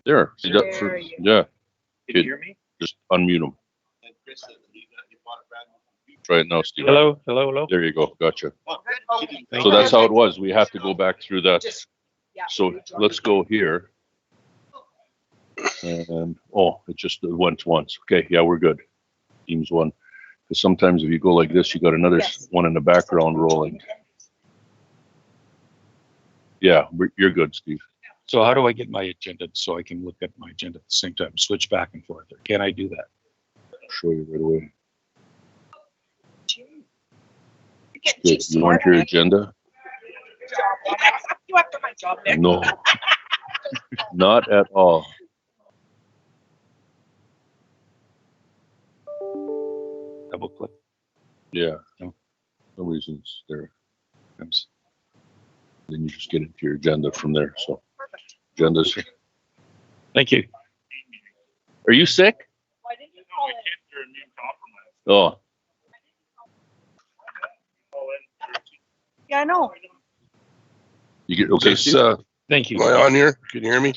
There. There you Yeah. Can you hear me? Just unmute them. Try it now, Steve. Hello, hello, hello. There you go. Gotcha. Thank So you. that's how it was. We have to go back through that. Yeah. So let's go here. And oh, it just went once. Okay, yeah, we're good. Teams one. Because sometimes if you go like this, you got another Yes. one in the background rolling. Yeah, you're good, Steve. So how do I get my agenda so I can look at my agenda at the same time, switch back and forth? Or can I do that? I'll show you right away. Get Good. You want your agenda? You after my job, Nick. No, not at all. Double click. Yeah. No. No reasons there. Oops. Then you just get into your agenda from there. So agendas. Thank you. Are you sick? Why didn't you call it? Oh, Yeah, I know. you get okay. This, Steve? Thank you. am I on here? Can you hear me?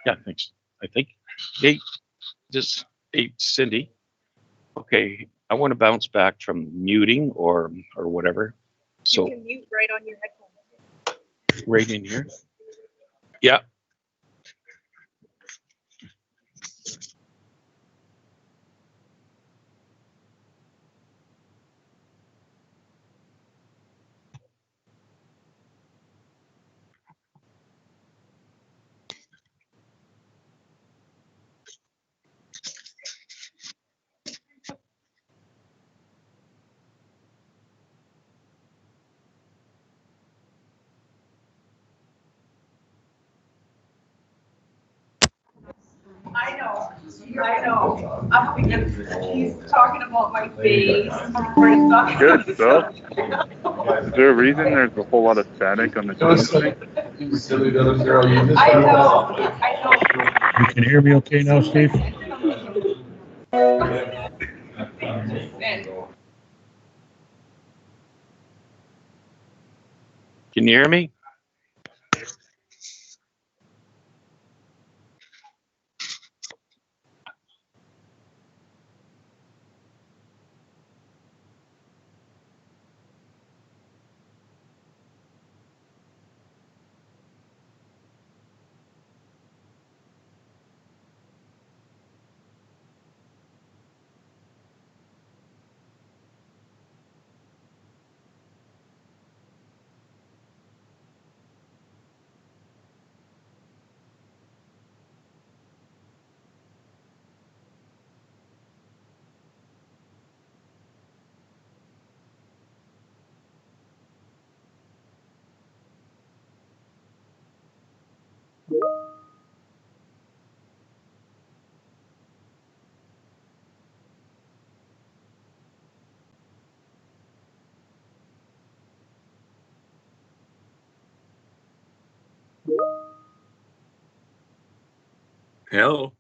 Yeah, thanks. I think. Hey, hey, Cindy. Okay, I want to bounce back from muting or whatever. So You can mute right on your headphones. right in here. Yeah. I know. I know. He's talking about my face. Good stuff. Is there a reason there's a whole lot of static on the Teams thing? I know. I know. You can hear me okay now, Steve? Can you hear me? Hello.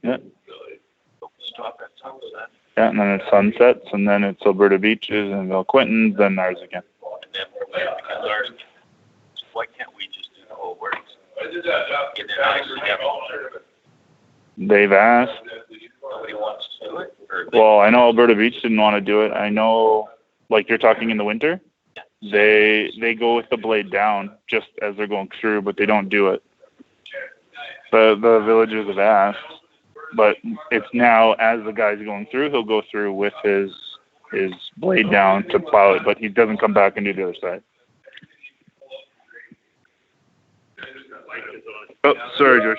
Yeah. Yeah, and then it's sunsets, and then it's Alberta Beaches and Val Quintans, then ours again. Why can't we just do the whole works? They've asked. Nobody wants to do it? Or Well, I know Alberta Beach didn't want to do it. I know, like you're talking in the winter, they go with the blade down just as they're going through, but they don't do it. The villagers have asked, but it's now as the guy's going through, he'll go through with his blade down to plow it, but he doesn't come back and do the other side. Oh, sorry, George.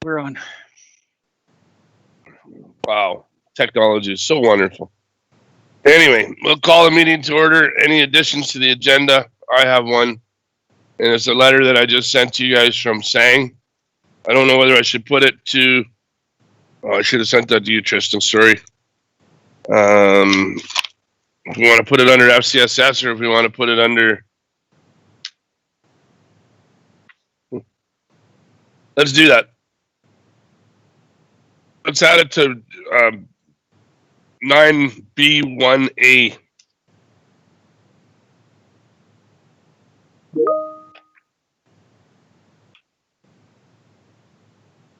we're on. Wow, technology is so wonderful. Anyway, we'll call the meeting to order. Any additions to the agenda? I have one, and it's a letter that I just sent to you guys from Sang. I don't know whether I should put it to. Oh, I should have sent that to you, Tristan. Sorry. If we want to put it under FCSS or if we want to put it under. Let's do that. Let's add it to 9B1A.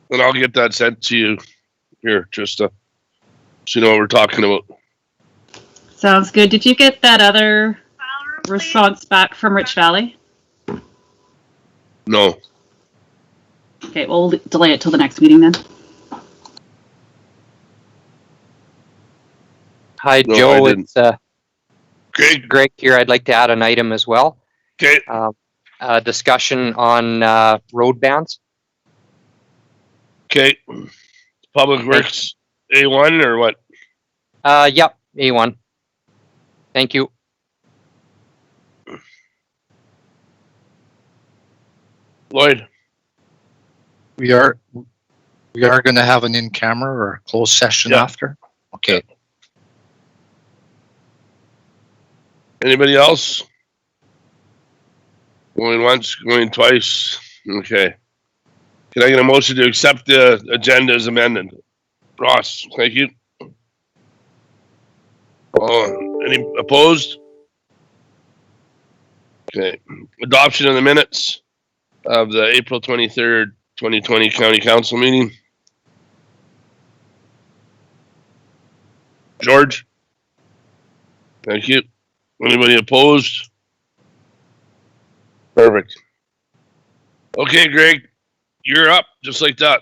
And I'll get that sent to you here, Trista, so you know what we're talking about. Sounds good. Did you get that other response back from Rich Valley? No. Okay, we'll delay it till the next meeting then. Hi, No, I Joe. didn't. It's Okay. Greg here. I'd like to add an item as well. Okay. Discussion on road bans. Okay. Public Works A1 or what? Yep, A1. Thank you. Lloyd. We are going to have an in-camera or a closed session Yeah. after? Okay. Anybody else? Going once, going twice. Okay. Can I get a motion to accept the agenda as amended? Ross, thank you. Any opposed? Okay. Adoption of the minutes of the April 23rd, 2020 County Council meeting. George? Thank you. Anybody opposed? Perfect. Okay, Greg, you're up, just like that.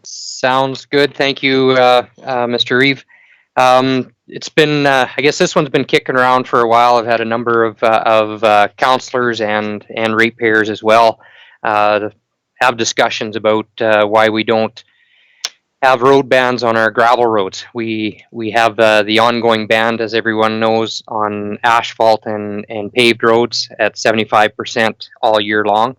Sounds good. Thank you, Mr. Reeve. It's been, I guess this one's been kicking around for a while. I've had a number of counselors and ratepayers as well have discussions about why we don't have road bans on our gravel roads. We have the ongoing ban, as everyone knows, on asphalt and paved roads at 75% all year long.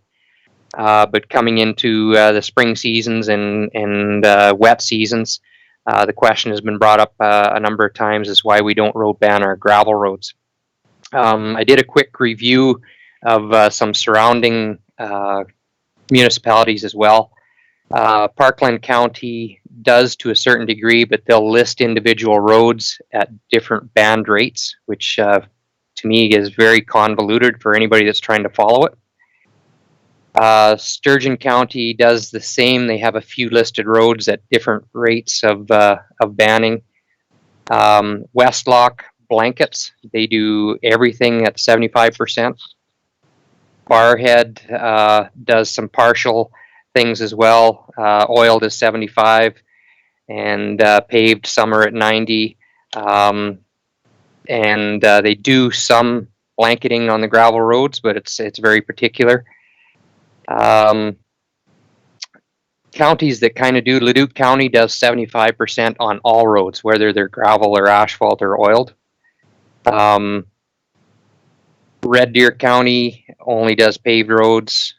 But coming into the spring seasons and wet seasons, the question has been brought up a number of times as why we don't road ban our gravel roads. I did a quick review of some surrounding municipalities as well. Parkland County does to a certain degree, but they'll list individual roads at different band rates, which to me is very convoluted for anybody that's trying to follow it. Sturgeon County does the same. They have a few listed roads at different rates of banning. Westlock Blankets, they do everything at 75%. Barhead does some partial things as well. Oiled is 75, and paved some are at 90. And they do some blanketing on the gravel roads, but it's very particular. Counties that kind of do, Leduc County does 75% on all roads, whether they're gravel or asphalt or oiled. Red Deer County only does paved roads.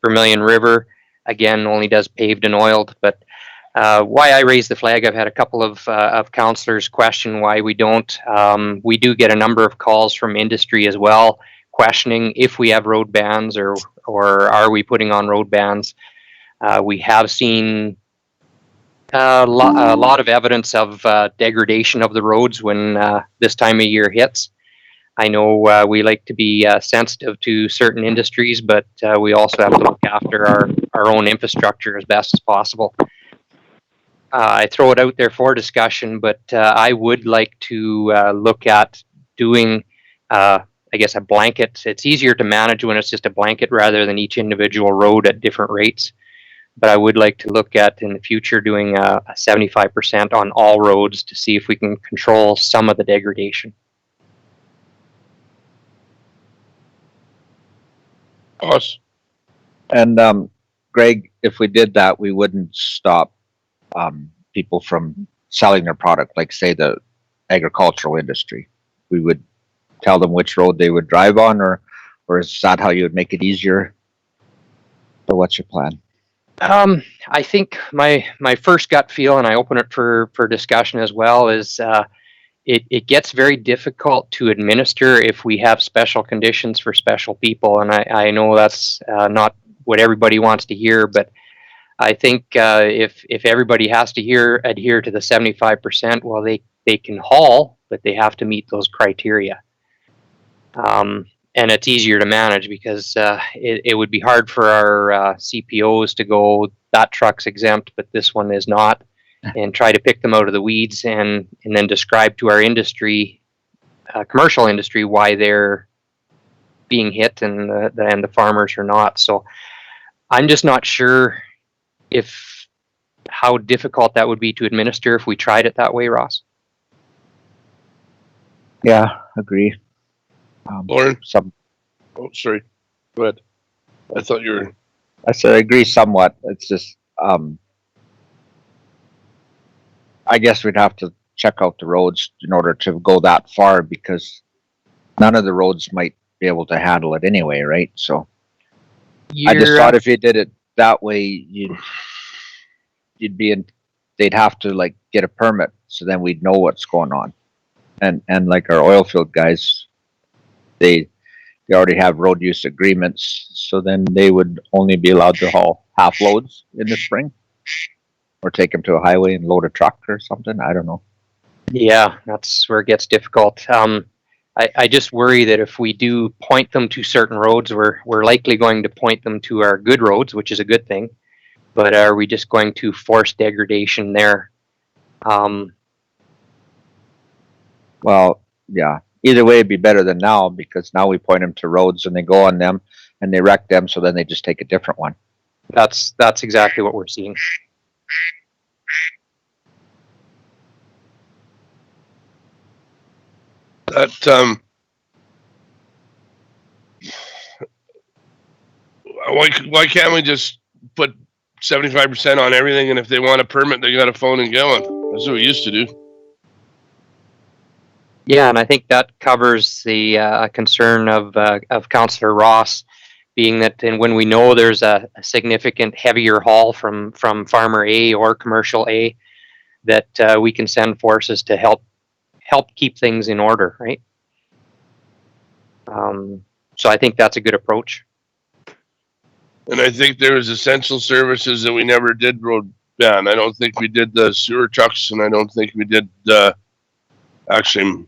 Vermilion River, again, only does paved and oiled. But why I raise the flag, I've had a couple of counselors question why we don't. We do get a number of calls from industry as well, questioning if we have road bans or are we putting on road bans. We have seen a lot of evidence of degradation of the roads when this time of year hits. I know we like to be sensitive to certain industries, but we also have to look after our own infrastructure as best as possible. I throw it out there for discussion, but I would like to look at doing I guess a blanket. It's easier to manage when it's just a blanket rather than each individual road at different rates. But I would like to look at in the future doing a 75% on all roads to see if we can control some of the degradation. Us. And Greg, if we did that, we wouldn't stop people from selling their product, like say the agricultural industry. We would tell them which road they would drive on, or is that how you would make it easier? So what's your plan? I think my first gut feel, and I open it for discussion as well, is it gets very difficult to administer if we have special conditions for special people, and I know that's not what everybody wants to hear, but I think if everybody has to adhere to the 75%, well, they can haul, but they have to meet those criteria. And it's easier to manage because it would be hard for our CPOs to go, that truck's exempt, but this one is not, and try to pick them out of the weeds and then describe to our industry, commercial industry, why they're being hit and the farmers are not. So I'm just not sure how difficult that would be to administer if we tried it that way, Ross. Yeah, agree. Lauren? Some, Oh, sorry. Go ahead. I thought you were. I said I agree somewhat. It's just, I guess we'd have to check out the roads in order to go that far, because none of the roads might be able to handle it anyway, right? So I just thought if you did it that way, you'd be in, they'd have to like get a permit, so then we'd know what's going on. And like our oil field guys, they already have road use agreements, so then they would only be allowed to haul half loads in the spring, or take them to a highway and load a truck or something. I don't know. Yeah, that's where it gets difficult. I just worry that if we do point them to certain roads, we're likely going to point them to our good roads, which is a good thing. But are we just going to force degradation there? Well, yeah. Either way, it'd be better than now, because now we point them to roads and they go on them and they wreck them, so then they just take a different one. That's exactly what we're seeing. That why can't we just put 75% on everything, and if they want a permit, they got a phone and going? That's what we used to do. Yeah, and I think that covers the concern of Councillor Ross, being that, and when we know there's a significant heavier haul from Farmer A or Commercial A, that we can send forces to help keep things in order, right? So I think that's a good approach. And I think there was essential services that we never did road ban. I don't think we did the sewer trucks, and I don't think we did actually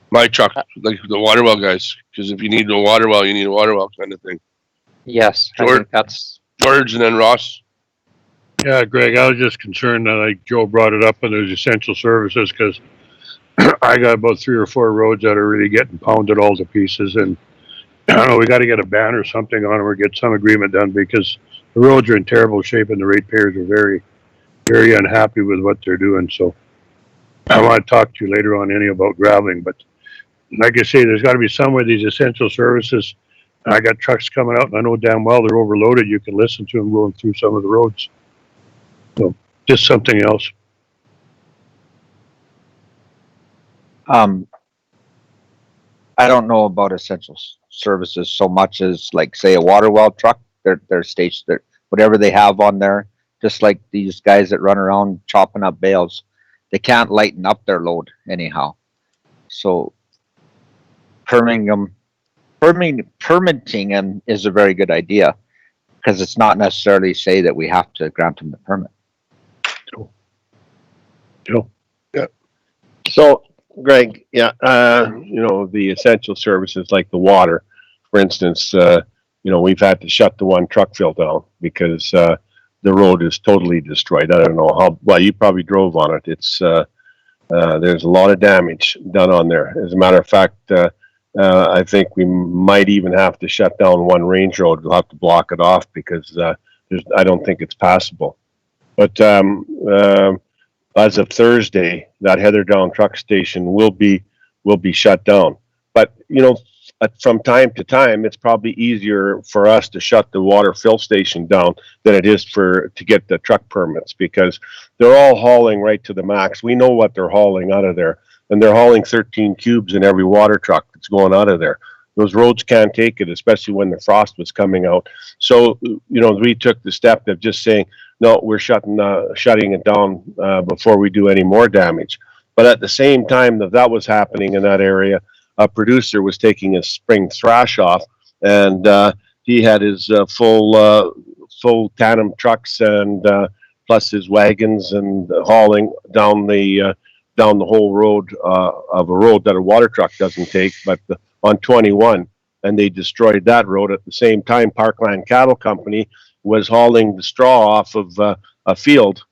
my truck, like the water well guys. Because if you need a water well, you need a water well kind of thing. Yes, George, I think that's George, and then Ross. Yeah, Greg, I was just concerned that, like Joe brought it up, and there's essential services, because I got about 3 or 4 roads that are really getting pounded all to pieces, and I don't know, we got to get a ban or something on them, or get some agreement done, because the roads are in terrible shape and the ratepayers are very, very unhappy with what they're doing. So I want to talk to you later on about graveling, but like I say, there's got to be some way these essential services. I got trucks coming out, and I know damn well they're overloaded. You can listen to them going through some of the roads. So just something else. I don't know about essential services so much as, like, say, a water well truck. Their station, whatever they have on there, just like these guys that run around chopping up bales, they can't lighten up their load anyhow. So permitting them is a very good idea, because it's not necessarily say that we have to grant them the permit. Joe. Yeah. So, Greg, yeah, the essential services like the water, for instance, we've had to shut the one truck fill down because the road is totally destroyed. I don't know how well you probably drove on it. It's there's a lot of damage done on there. As a matter of fact, I think we might even have to shut down one range road. We'll have to block it off because I don't think it's passable. But as of Thursday, that Heatherdown truck station will be shut down. But from time to time, it's probably easier for us to shut the water fill station down than it is to get the truck permits, because they're all hauling right to the max. We know what they're hauling out of there, and they're hauling 13 cubes in every water truck that's going out of there. Those roads can't take it, especially when the frost was coming out. So, we took the step of just saying, no, we're shutting it down before we do any more damage. But at the same time that was happening in that area, a producer was taking his spring thrash off, and he had his full tandem trucks and plus his wagons and hauling down the whole road of a road that a water truck doesn't take, but on 21, and they destroyed that road. At the same time, Parkland Cattle Company was hauling the straw off of a field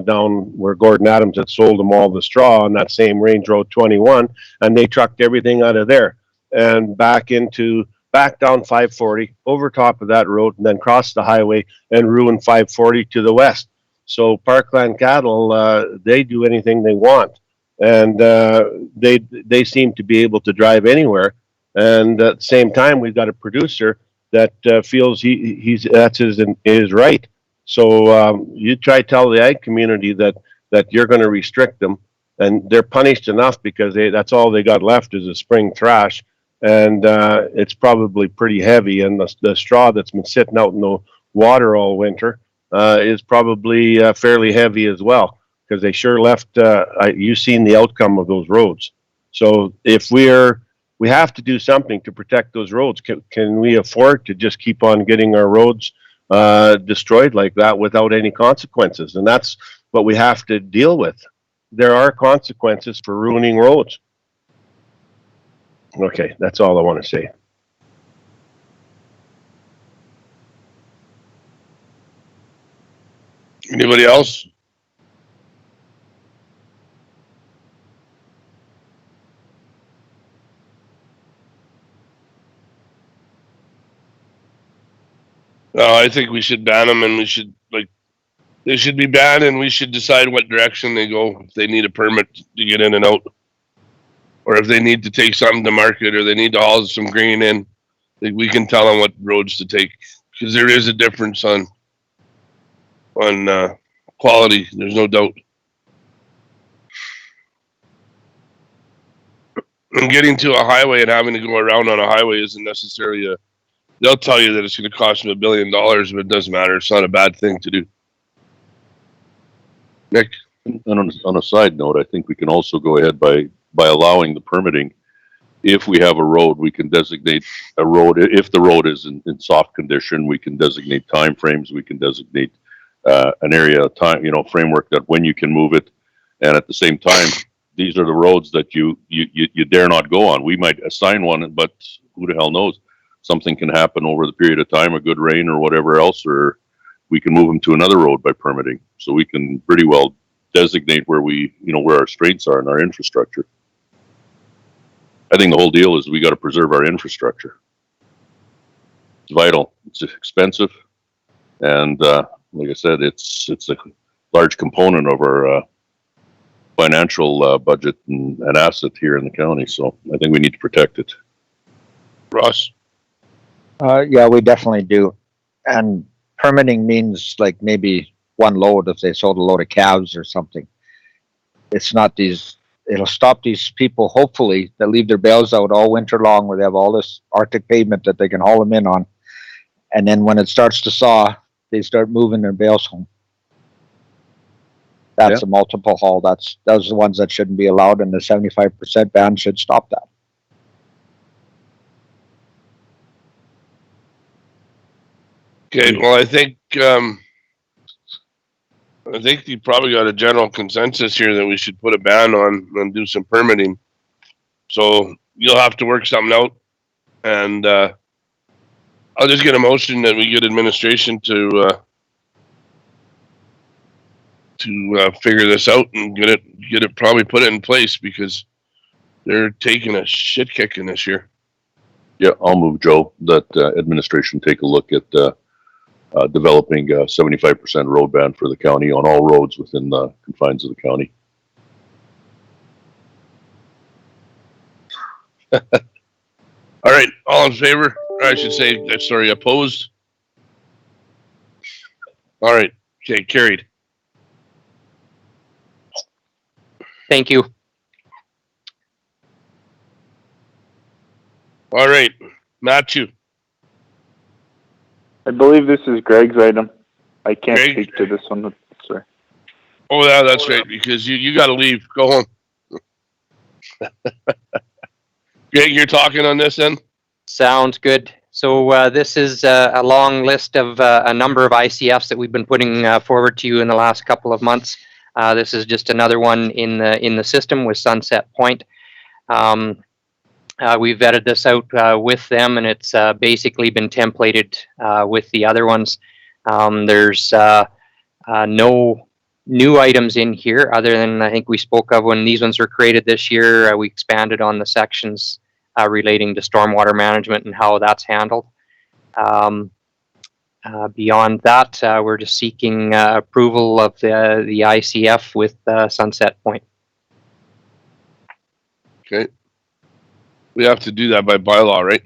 down where Gordon Adams had sold them all the straw on that same Range Road 21, and they trucked everything out of there and back down 540 over top of that road, and then crossed the highway and ruined 540 to the west. So Parkland Cattle, they do anything they want, and they seem to be able to drive anywhere. And at the same time, we've got a producer that feels that's his right. So you try to tell the ag community that you're going to restrict them, and they're punished enough because that's all they got left is a spring thrash, and it's probably pretty heavy. And the straw that's been sitting out in the water all winter is probably fairly heavy as well, because they sure left. You've seen the outcome of those roads. So if we have to do something to protect those roads. Can we afford to just keep on getting our roads destroyed like that without any consequences? And that's what we have to deal with. There are consequences for ruining roads. Okay, that's all I want to say. Anybody else? No, I think we should ban them, and they should be banned, and we should decide what direction they go. If they need a permit to get in and out, or if they need to take something to market, or they need to haul some grain in, we can tell them what roads to take, because there is a difference on quality. There's no doubt. And getting to a highway and having to go around on a highway isn't necessarily they'll tell you that it's going to cost them $1 billion, but it doesn't matter. It's not a bad thing to do. Nick? And on a side note, I think we can also go ahead by allowing the permitting. If we have a road, we can designate a road. If the road is in soft condition, we can designate time frames. We can designate an area of time, framework that when you can move it. And at the same time, these are the roads that you dare not go on. We might assign one, but who the hell knows? Something can happen over the period of time, a good rain or whatever else, or we can move them to another road by permitting. So we can pretty well designate where where our strengths are in our infrastructure. I think the whole deal is we got to preserve our infrastructure. It's vital. It's expensive, and like I said, it's a large component of our financial budget and asset here in the county. So I think we need to protect it. Ross? Yeah, we definitely do. And permitting means like maybe one load if they sold a load of calves or something. It's not it'll stop these people, hopefully, that leave their bales out all winter long where they have all this Arctic pavement that they can haul them in on. And then when it starts to thaw, they start moving their bales home. That's a multiple haul. Those are the ones that shouldn't be allowed, and the 75% ban should stop that. Okay, well, I think you probably got a general consensus here that we should put a ban on and do some permitting. So you'll have to work something out, and I'll just get a motion that we get administration to figure this out and get it probably put it in place, because they're taking a shit kicking this year. Yeah, I'll move, Joe, that administration take a look at developing a 75% road ban for the county on all roads within the confines of the county. All right, All in favor? Or I should say, sorry, opposed? All right, okay, carried. Thank you. All right, Matthew. I believe this is Greg's item. I can't Greg? speak to this one, sir. Oh, yeah, that's right, because you gotta leave. Go home. Greg, you're talking on this then? Sounds good. So this is a long list of a number of ICFs that we've been putting forward to you in the last couple of months. This is just another one in the system with Sunset Point. We vetted this out with them, and it's basically been templated with the other ones. There's no new items in here other than I think we spoke of when these ones were created this year. We expanded on the sections relating to stormwater management and how that's handled. Beyond that, we're just seeking approval of the ICF with Sunset Point. Okay. We have to do that by bylaw, right?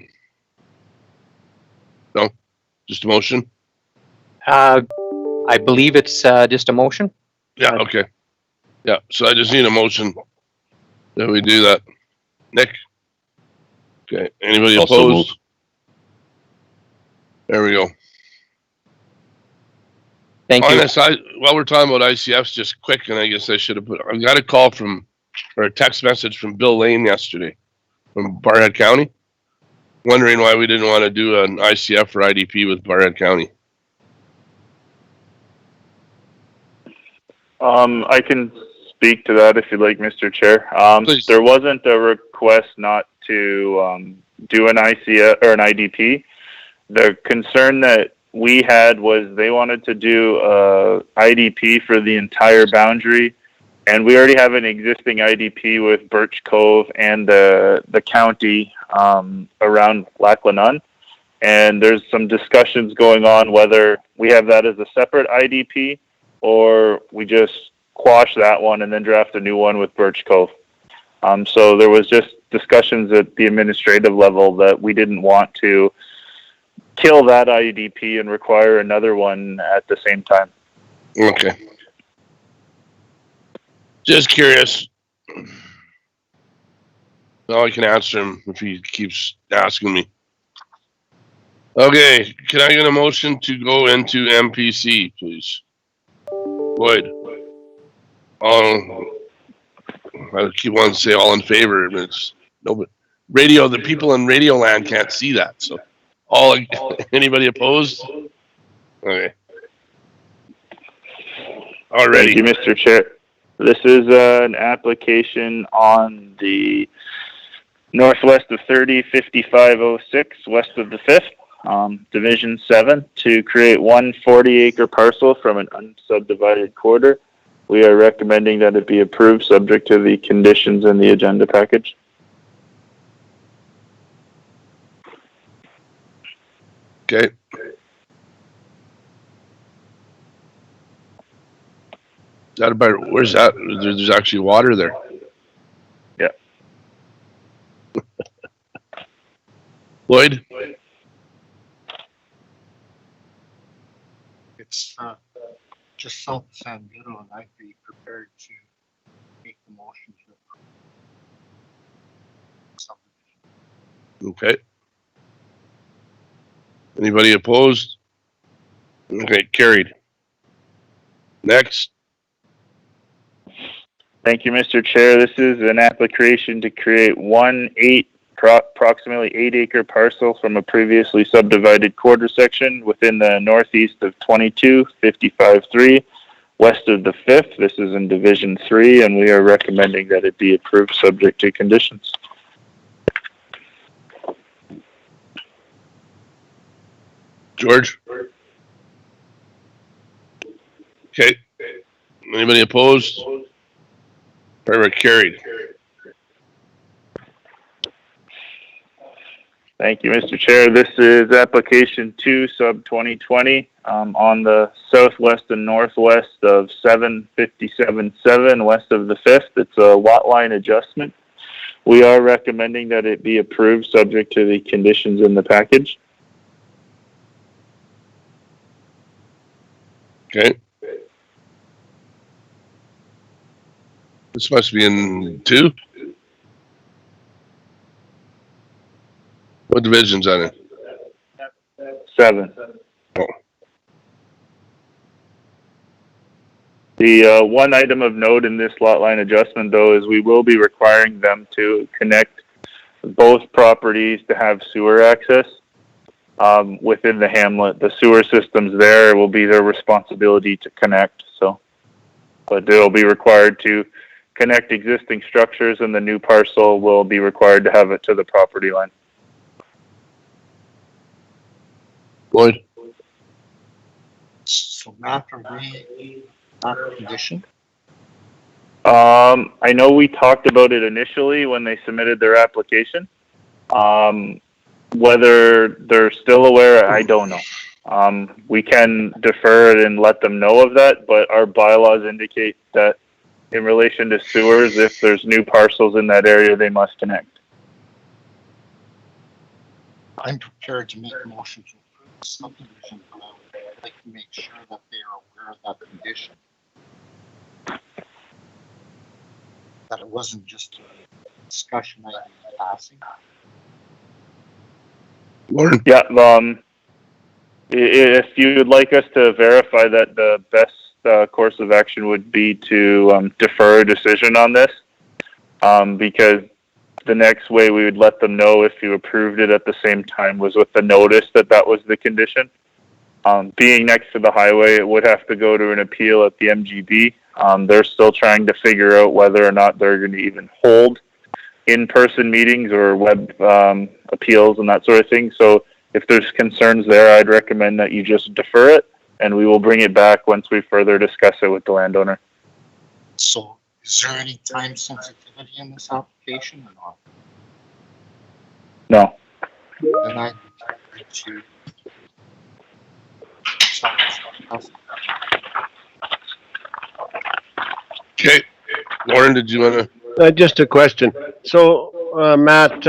No? Just a motion? I believe it's just a motion. Yeah, okay. Yeah, so I just need a motion that we do that. Nick? Okay, anybody Also opposed? move. There we go. Thank On you. this, while we're talking about ICFs, just quick, and I guess I should have put, I got a call from, or a text message from Bill Lane yesterday from Barhead County, wondering why we didn't want to do an ICF for IDP with Barhead County. I can speak to that if you'd like, Mr. Chair. Please. There wasn't a request not to do an ICF or an IDP. The concern that we had was they wanted to do a IDP for the entire boundary, and we already have an existing IDP with Birch Cove and the county around Lac La Nun. And there's some discussions going on whether we have that as a separate IDP or we just quash that one and then draft a new one with Birch Cove. So there was just discussions at the administrative level that we didn't want to kill that IDP and require another one at the same time. Okay. Just curious. Now I can answer him if he keeps asking me. Okay, can I get a motion to go into MPC, please? Lloyd. I keep wanting to say all in favor, but it's nobody. Radio, the people in Radio Land can't see that, so anybody opposed? Okay. Already. Thank you, Mr. Chair. This is an application on the northwest of 305506, west of the 5th, Division 7, to create one 40-acre parcel from an unsubdivided quarter. We are recommending that it be approved subject to the conditions in the agenda package. Okay. Is that about, where's that? There's actually water there. Yeah. Lloyd? It's just south of San Pedro, and I'd be prepared to make the motion to approve. Okay. Anybody opposed? Okay, carried. Next. Thank you, Mr. Chair. This is an application to create approximately 8-acre parcel from a previously subdivided quarter section within the northeast of 2255-3, west of the 5th. This is in Division 3, and we are recommending that it be approved subject to conditions. George? Okay. Anybody opposed? Perfect, carried. Thank you, Mr. Chair. This is application 2 sub 2020 on the southwest and northwest of 7577 west of the 5th. It's a lot line adjustment. We are recommending that it be approved subject to the conditions in the package. Okay. This must be in 2. What division's on it? 7. Oh. The one item of note in this lot line adjustment, though, is we will be requiring them to connect both properties to have sewer access within the hamlet. The sewer systems there will be their responsibility to connect. So, but they'll be required to connect existing structures, and the new parcel will be required to have it to the property line. Lloyd? So Matt, are they not condition? I know we talked about it initially when they submitted their application. Whether they're still aware, I don't know. We can defer it and let them know of that, but our bylaws indicate that in relation to sewers, if there's new parcels in that area, they must connect. I'm prepared to make a motion to approve the subdivision, but I would like to make sure that they are aware of that condition. That it wasn't just a discussion item in passing. Lauren? Yeah, if you would like us to verify that, the best course of action would be to defer a decision on this, because the next way we would let them know if you approved it at the same time was with the notice that that was the condition. Being next to the highway, it would have to go to an appeal at the MGB. They're still trying to figure out whether or not they're going to even hold in-person meetings or web appeals and that sort of thing. So if there's concerns there, I'd recommend that you just defer it, and we will bring it back once we further discuss it with the landowner. So is there any time sensitivity in this application or not? No. Then I'd like to. Okay. Lauren, did you want to? Just a question. So, Matt,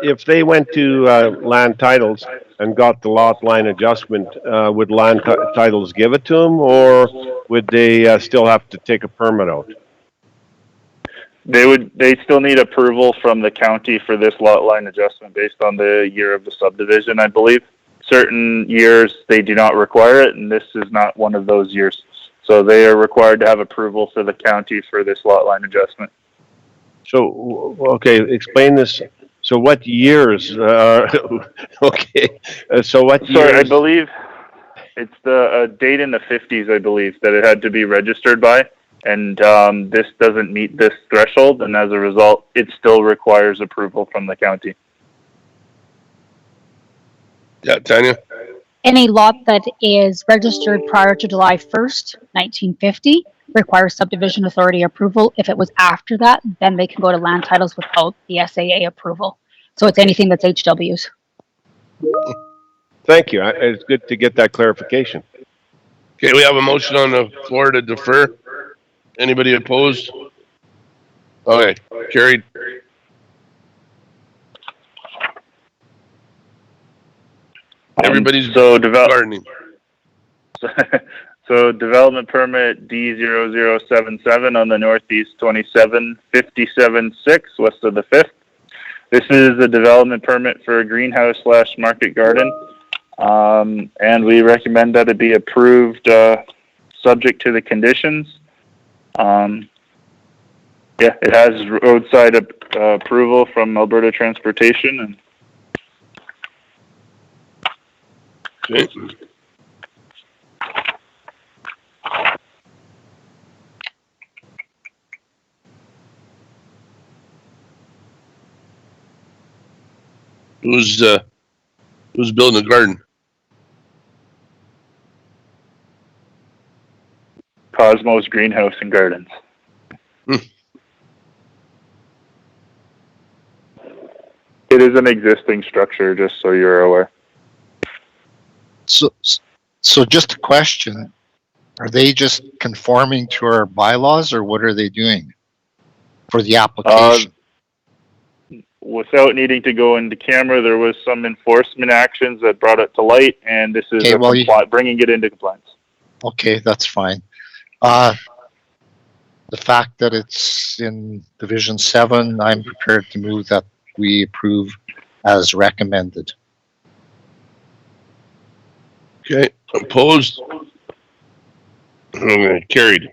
if they went to land titles and got the lot line adjustment, would land titles give it to them, or would they still have to take a permit out? They still need approval from the county for this lot line adjustment based on the year of the subdivision, I believe. Certain years they do not require it, and this is not one of those years. So they are required to have approval for the county for this lot line adjustment. So, okay, explain this. So what years, okay, so what years? Sorry, I believe it's the date in the 50s, I believe, that it had to be registered by. And this doesn't meet this threshold, and as a result, it still requires approval from the county. Yeah, Tanya? Any lot that is registered prior to July 1st, 1950 requires subdivision authority approval. If it was after that, then they can go to land titles without the SAA approval. So it's anything that's HWs. Thank you. It's good to get that clarification. Okay, we have a motion on the floor to defer. Anybody opposed? Okay, carried. Everybody's gardening. So development permit D0077 on the northeast 27576 west of the 5th. This is a development permit for a greenhouse / market garden. And we recommend that it be approved subject to the conditions. Yeah, it has roadside approval from Alberta Transportation. And okay. Who's building a garden? Cosmos Greenhouse and Gardens. It is an existing structure, just so you're aware. So just a question. Are they just conforming to our bylaws, or what are they doing for the application? without needing to go into camera, there was some enforcement actions that brought it to light, and this is Okay, well, bringing it into compliance. Okay, that's fine. The fact that it's in Division 7, I'm prepared to move that we approve as recommended. Okay, opposed? Okay, carried.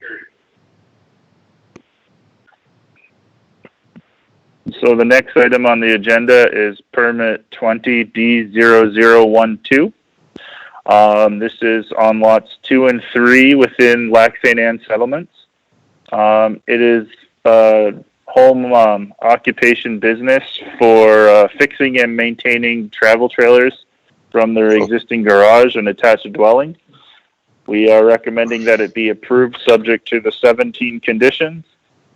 So the next item on the agenda is permit 20D0012. This is on lots 2 and 3 within Lac St. Anne settlements. It is a home occupation business for fixing and maintaining travel trailers from their existing garage and attached dwelling. We are recommending that it be approved subject to the 17 conditions.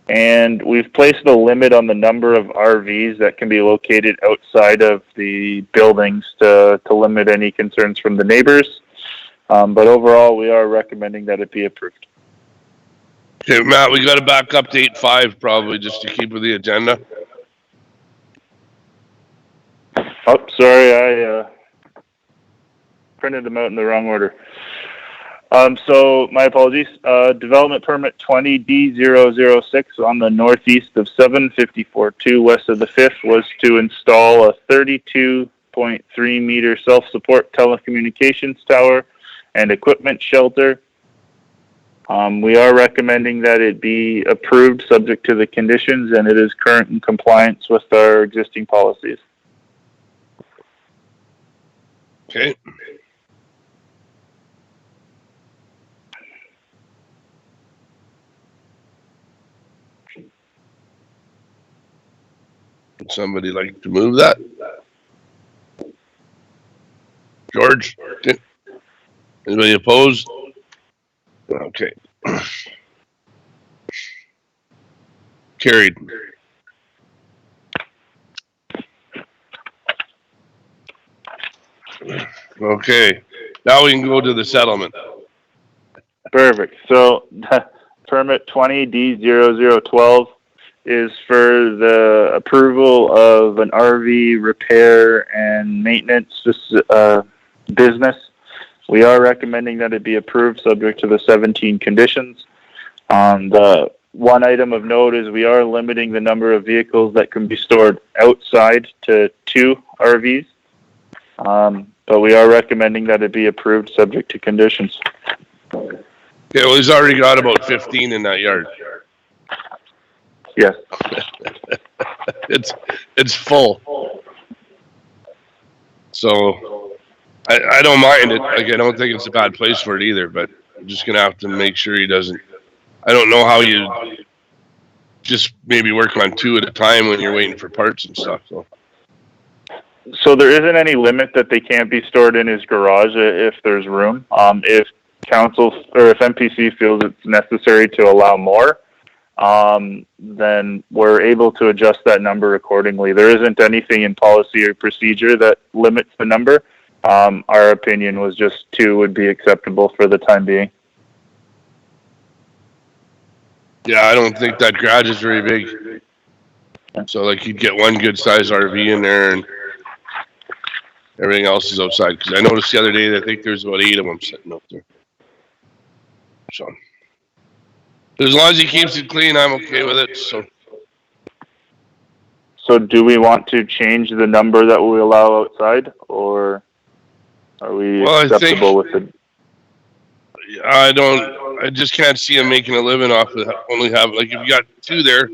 And we've placed a limit on the number of RVs that can be located outside of the buildings to limit any concerns from the neighbors. But overall, we are recommending that it be approved. Okay, Matt, we got to back up to 8.5 probably just to keep with the agenda. Oh, sorry, I printed them out in the wrong order. So my apologies. Development permit 20D006 on the northeast of 754-2 west of the 5th was to install a 32.3 meter self-support telecommunications tower and equipment shelter. We are recommending that it be approved subject to the conditions, and it is current in compliance with our existing policies. Okay. Would somebody like to move that? George? Okay. Anybody opposed? Okay. Carried. Okay. Now we can go to the settlement. Perfect. So permit 20D0012 is for the approval of an RV repair and maintenance business. We are recommending that it be approved subject to the 17 conditions. The one item of note is we are limiting the number of vehicles that can be stored outside to 2 RVs. But we are recommending that it be approved subject to conditions. Yeah, well, he's already got about 15 in that yard. Yes. It's full. So I don't mind it. Like, I don't think it's a bad place for it either, but I'm just gonna have to make sure he doesn't. I don't know how you just maybe work on 2 at a time when you're waiting for parts and stuff. So there isn't any limit that they can't be stored in his garage if there's room. If council or if MPC feels it's necessary to allow more, then we're able to adjust that number accordingly. There isn't anything in policy or procedure that limits the number. Our opinion was just 2 would be acceptable for the time being. Yeah, I don't think that garage is very big. So like you'd get one good sized RV in there and everything else is outside. Because I noticed the other day that I think there's about 8 of them sitting up there. So as long as he keeps it clean, I'm okay with it. So do we want to change the number that we allow outside, or are we acceptable with it? I just can't see him making a living off of only have, like, if you got 2 there,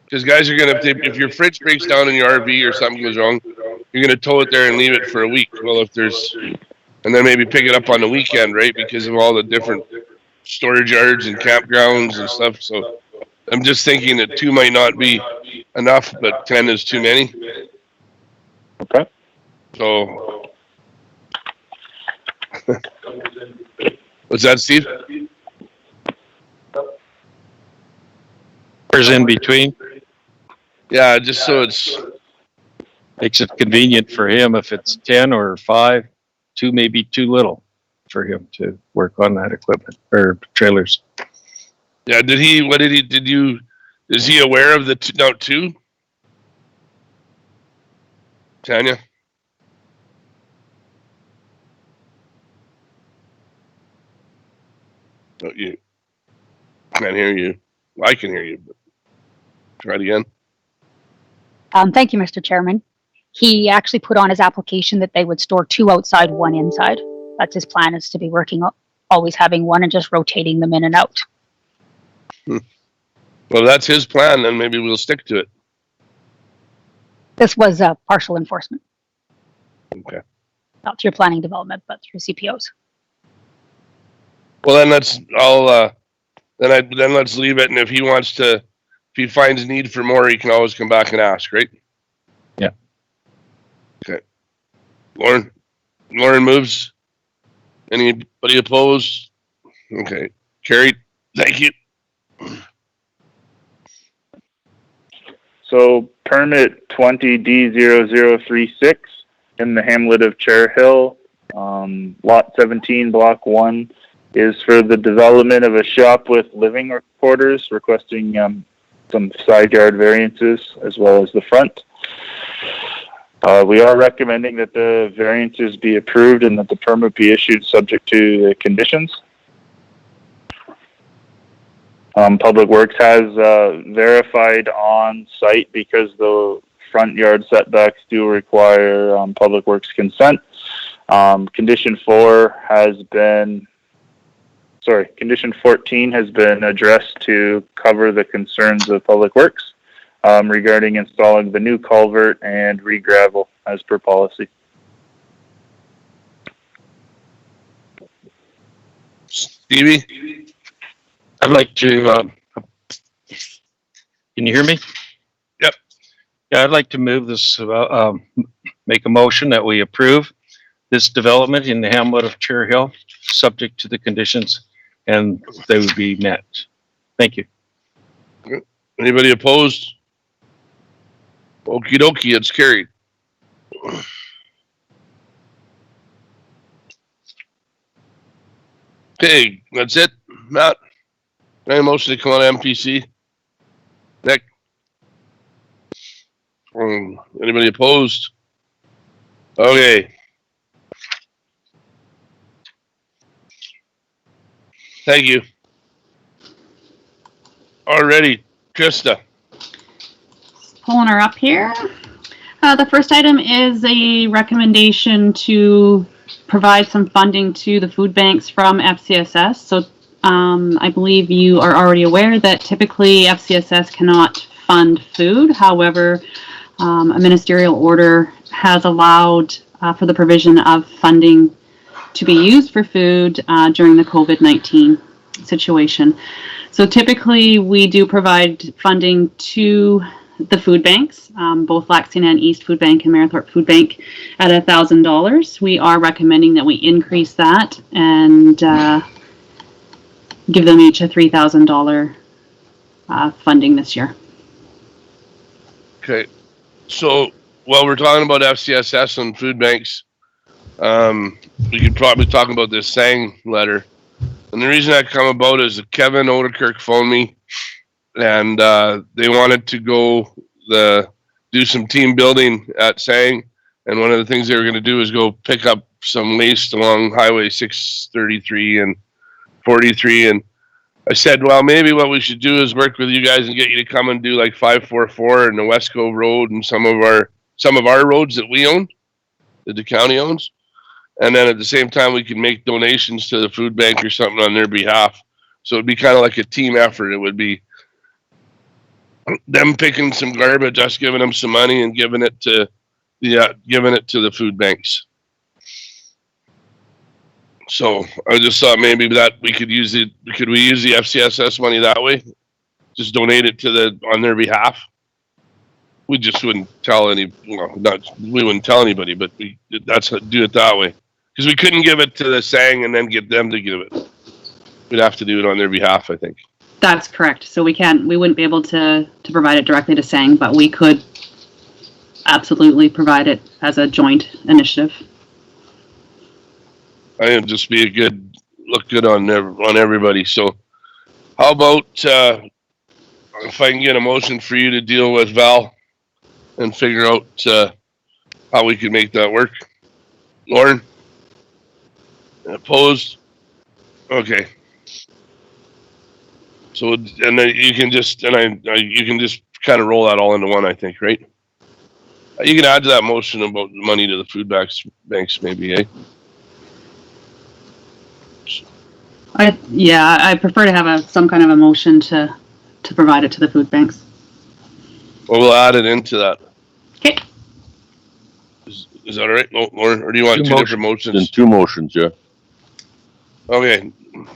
because guys are gonna, if your fridge breaks down in your RV or something goes wrong, you're gonna tow it there and leave it for a week. Well, and then maybe pick it up on the weekend, right? Because of all the different storage yards and campgrounds and stuff. So I'm just thinking that 2 might not be enough, but 10 is too many. Okay. So what's that, Steve? Where's in between? Yeah, just so Makes it convenient for him if it's 10 or 5. 2 may be too little for him to work on that equipment or trailers. Yeah, is he aware of the 2? Tanya? Oh, you can't hear you. I can hear you, but try it again. Thank you, Mr. Chairman. He actually put on his application that they would store 2 outside, 1 inside. That's his plan, is to be working, always having 1 and just rotating them in and out. Well, that's his plan, then maybe we'll stick to it. This was partial enforcement, Okay. not through planning development, but through CPOs. Well, then let's leave it. And if he finds need for more, he can always come back and ask, right? Yeah. Okay. Lauren moves. Anybody opposed? Okay. Carried. Thank you. So permit 20D0036 in the hamlet of Chair Hill, lot 17, block 1, is for the development of a shop with living quarters, requesting some side yard variances as well as the front. We are recommending that the variances be approved and that the permit be issued subject to the conditions. Public Works has verified on site, because the front yard setbacks do require Public Works consent. Condition 14 has been addressed to cover the concerns of Public Works regarding installing the new culvert and re-gravel as per policy. Stevie? I'd like to, can you hear me? Yep. Yeah, I'd like to move this, make a motion that we approve this development in the hamlet of Chair Hill, subject to the conditions, and they would be met. Thank you. Anybody opposed? Okie dokie, it's carried. Okay, that's it, Matt. Any motion to come on MPC? Nick? Anybody opposed? Okay. Thank you. Alrighty, Krista. Pulling her up here. The first item is a recommendation to provide some funding to the food banks from FCSS. So I believe you are already aware that typically FCSS cannot fund food. However, a ministerial order has allowed for the provision of funding to be used for food during the COVID-19 situation. So typically we do provide funding to the food banks, both Laxina and East Food Bank and Marythorpe Food Bank, at $1,000. We are recommending that we increase that and give them each a $3,000 funding this year. Okay, so while we're talking about FCSS and food banks, we could probably talk about this SANG letter. And the reason that come about is that Kevin Odekirk phoned me, and they wanted to go do some team building at SANG. And one of the things they were going to do is go pick up some waste along Highway 633 and 43. And I said, well, maybe what we should do is work with you guys and get you to come and do like 544 and the West Cove Road and some of our roads that we own, that the county owns. And then at the same time, we can make donations to the food bank or something on their behalf. So it'd be kind of like a team effort. It would be them picking some garbage, us giving them some money, and giving it to the food banks. So I just thought maybe that we could use the FCSS money that way? Just donate it on their behalf. We just wouldn't tell we wouldn't tell anybody, but do it that way. Because we couldn't give it to the SANG and then get them to give it. We'd have to do it on their behalf, I think. That's correct. So we wouldn't be able to provide it directly to SANG, but we could absolutely provide it as a joint initiative. I think it'd just be look good on everybody. So how about if I can get a motion for you to deal with Val and figure out how we can make that work. Lauren? Opposed? Okay. So, and then you can just, you can just kind of roll that all into one, I think, right? You can add to that motion about money to the food banks maybe, eh? I prefer to have some kind of a motion to provide it to the food banks. Well, we'll add it into that. Okay. Is that all right, Lauren? Or do you want two different motions? In two motions, yeah. Okay. Can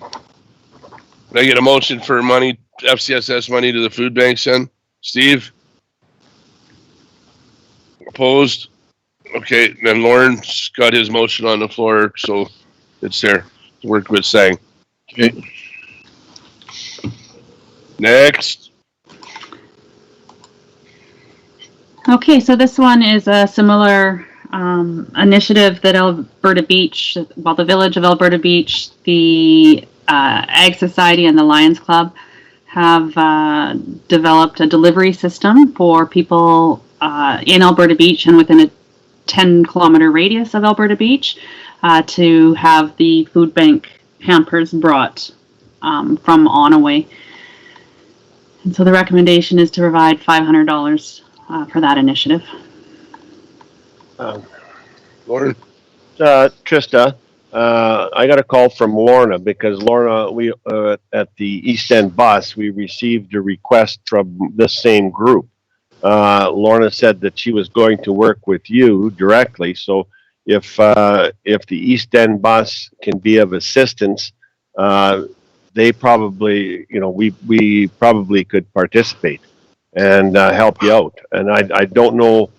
I get a motion for money, FCSS money to the food banks then? Steve? Opposed? Okay, then Lauren's got his motion on the floor, so it's there. Worked with saying. Okay. Next. Okay, so this one is a similar initiative that Alberta Beach, well, the Village of Alberta Beach, the Ag Society, and the Lions Club have developed a delivery system for people in Alberta Beach and within a 10-kilometer radius of Alberta Beach to have the food bank hampers brought from Onaway. And so the recommendation is to provide $500 for that initiative. Lauren? Trista, I got a call from Lorna because Lorna, we at the East End bus, we received a request from this same group. Lorna said that she was going to work with you directly. So if the East End bus can be of assistance, they probably, we probably could participate and help you out. And I don't know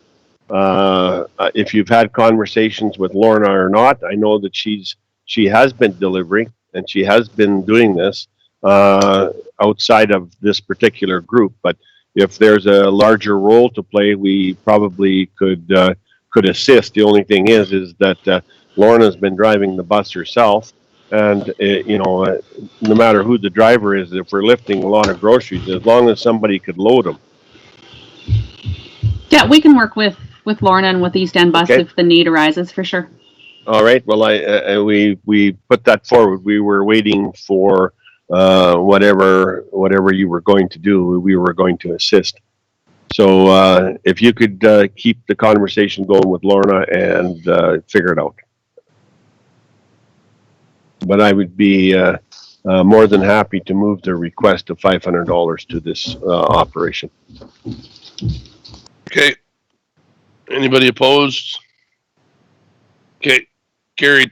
if you've had conversations with Lorna or not. I know that she has been delivering and she has been doing this outside of this particular group. But if there's a larger role to play, we probably could assist. The only thing is that Lorna's been driving the bus herself, and no matter who the driver is, if we're lifting a lot of groceries, as long as somebody could load them. Yeah, we can work with Lorna and with East End Bus if the need arises, for sure. All right. Well, we put that forward. We were waiting for whatever you were going to do. We were going to assist. So if you could keep the conversation going with Lorna and figure it out. But I would be more than happy to move the request of $500 to this operation. Okay. Anybody opposed? Okay. Carried.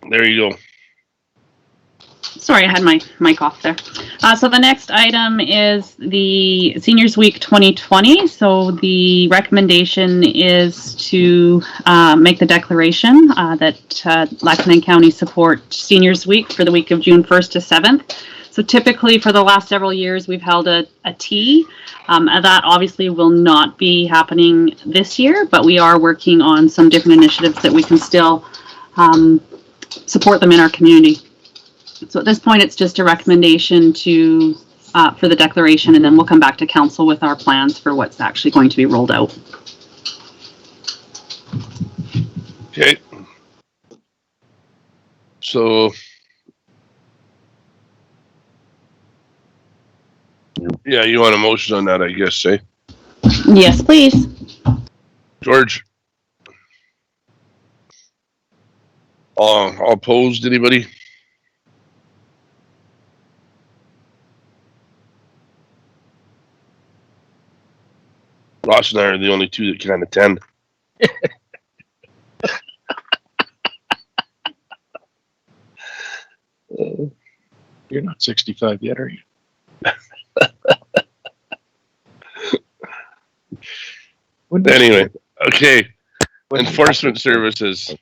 There you go. Sorry, I had my mic off there. So the next item is the Seniors Week 2020. So the recommendation is to make the declaration that Lebanon County support Seniors Week for the week of June 1st to 7th. So typically for the last several years, we've held a tea. And that obviously will not be happening this year, but we are working on some different initiatives that we can still support them in our community. So at this point, it's just a recommendation to for the declaration, and then we'll come back to council with our plans for what's actually going to be rolled out. Okay. So, yeah, you want a motion on that, I guess, eh? Yes, please. George? All opposed, anybody? Ross and I are the only two that can attend. You're not 65 yet, are you? Anyway, okay. Enforcement services.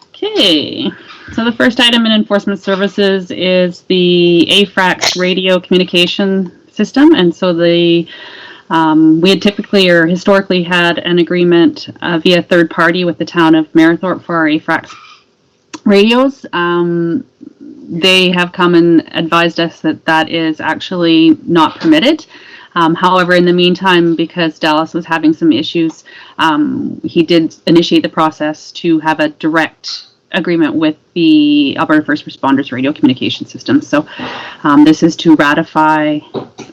Okay. So the first item in enforcement services is the AFRAX radio communication system. And so we had typically or historically had an agreement via third party with the town of Marythorpe for our AFRAX radios. they have come and advised us that that is actually not permitted. However, in the meantime, because Dallas was having some issues, he did initiate the process to have a direct agreement with the Alberta First Responders Radio Communication System. So this is to ratify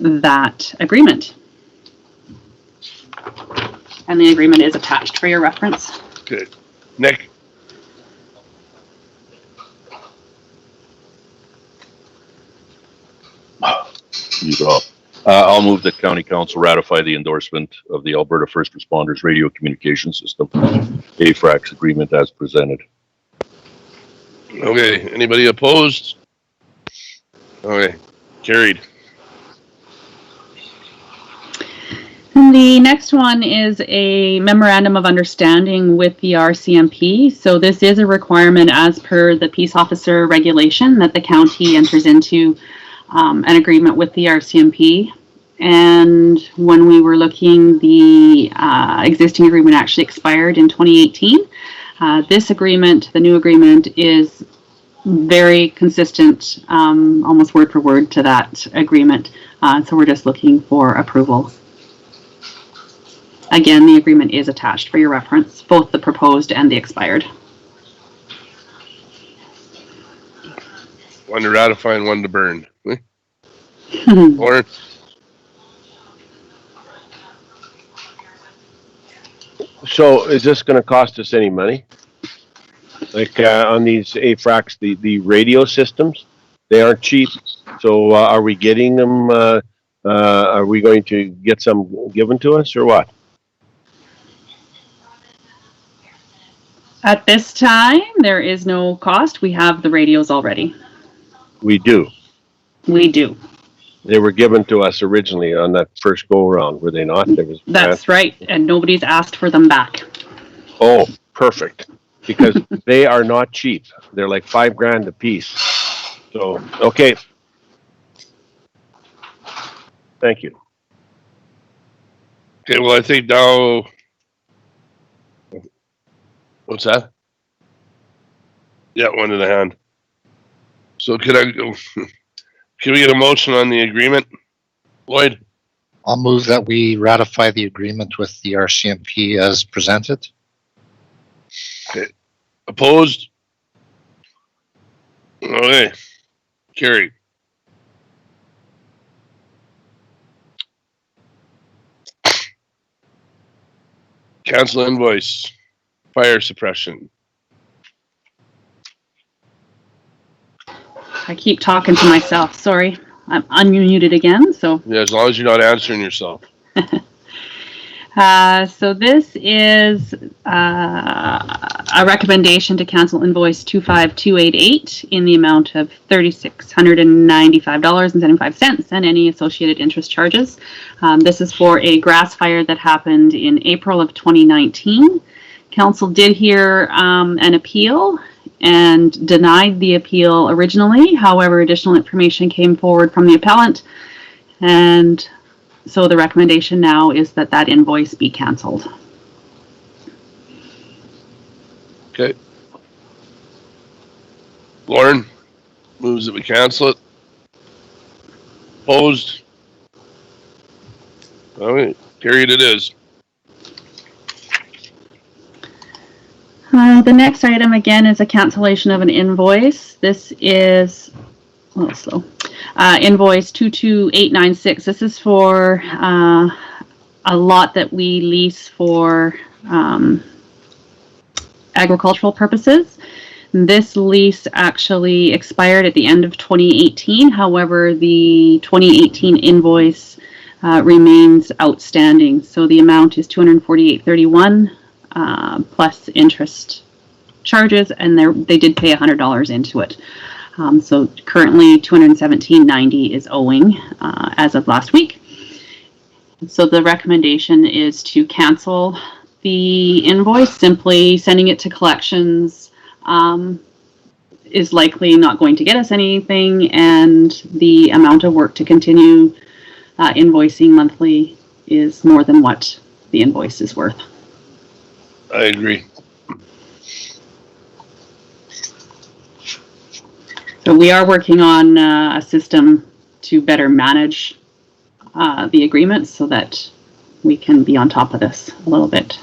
that agreement. And the agreement is attached for your reference. Good. Nick? You go. I'll move that county council ratify the endorsement of the Alberta First Responders Radio Communication System, AFRAX agreement as presented. Okay, anybody opposed? Okay, carried. And the next one is a memorandum of understanding with the RCMP. So this is a requirement as per the peace officer regulation that the county enters into an agreement with the RCMP. And when we were looking, the existing agreement actually expired in 2018. This agreement, the new agreement, is very consistent, almost word for word to that agreement. So we're just looking for approval. Again, the agreement is attached for your reference, both the proposed and the expired. One to ratify and one to burn. Lauren? So is this gonna cost us any money? Like, on these AFRAX, the radio systems, they aren't cheap. So, are we getting them, are we going to get some given to us or what? At this time, there is no cost. We have the radios already. We do. We do. They were given to us originally on that first go around, were they not? There was That's right. And nobody's asked for them back. Oh, perfect. Because they are not cheap. They're like $5,000 a piece. So, okay. Thank you. Okay, well, I think now, what's that? Yeah, one in the hand. So can we get a motion on the agreement? Lloyd? I'll move that we ratify the agreement with the RCMP as presented. Okay. Opposed? Okay. Carried. Cancel invoice. Fire suppression. I keep talking to myself. Sorry. I'm unmuted again. So Yeah, as long as you're not answering yourself. So this is a recommendation to cancel invoice 25288 in the amount of $3,695.75 and any associated interest charges. This is for a grass fire that happened in April of 2019. Council did hear an appeal and denied the appeal originally. However, additional information came forward from the appellant, and so the recommendation now is that that invoice be canceled. Okay. Lauren moves that we cancel it. Opposed? All right, carried it is. The next item again is a cancellation of an invoice. This is a little slow. Invoice 22896. This is for a lot that we lease for agricultural purposes. This lease actually expired at the end of 2018. However, the 2018 invoice remains outstanding. So the amount is $248.31 plus interest charges, and they did pay $100 into it. So currently $217.90 is owing as of last week. So the recommendation is to cancel the invoice. Simply sending it to collections is likely not going to get us anything, and the amount of work to continue invoicing monthly is more than what the invoice is worth. I agree. So we are working on a system to better manage the agreements so that we can be on top of this a little bit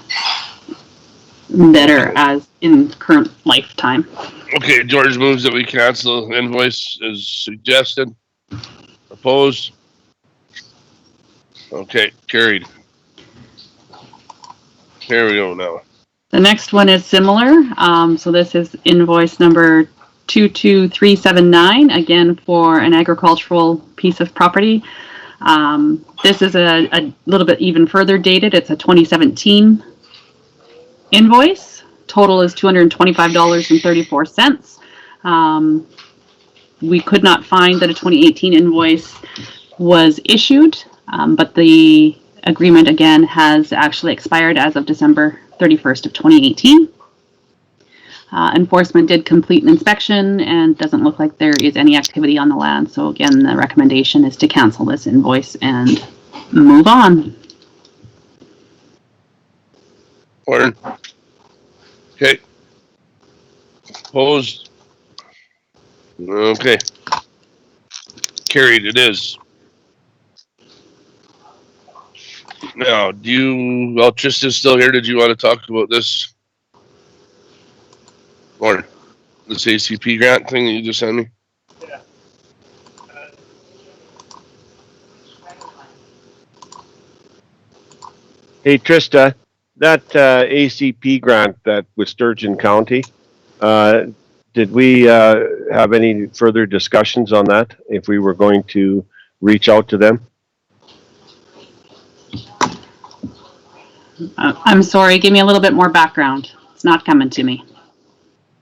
better as in current lifetime. Okay, George moves that we cancel invoice as suggested. Opposed? Okay, carried. Here we go now. The next one is similar. So this is invoice number 22379, again for an agricultural piece of property. This is a little bit even further dated. It's a 2017 invoice. Total is $225.34. We could not find that a 2018 invoice was issued, but the agreement again has actually expired as of December 31st of 2018. Enforcement did complete an inspection and doesn't look like there is any activity on the land. So again, the recommendation is to cancel this invoice and move on. Warren? Okay. Opposed? Okay. Carried it is. Now, well, Tristan's still here. Did you want to talk about this? Or this ACP grant thing that you just sent me? Hey, Trista, that ACP grant that was Sturgeon County, did we have any further discussions on that? If we were going to reach out to them? I'm sorry, give me a little bit more background. It's not coming to me.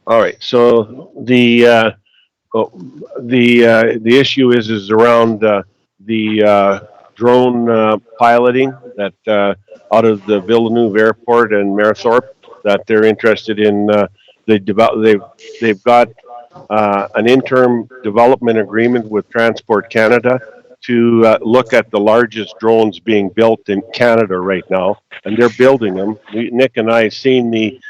All right, so the issue is around the drone piloting that out of the Villeneuve Airport and Marithorpe, that they're interested in. They've got an interim development agreement with Transport Canada to look at the largest drones being built in Canada right now, and they're building them. Nick and I seen the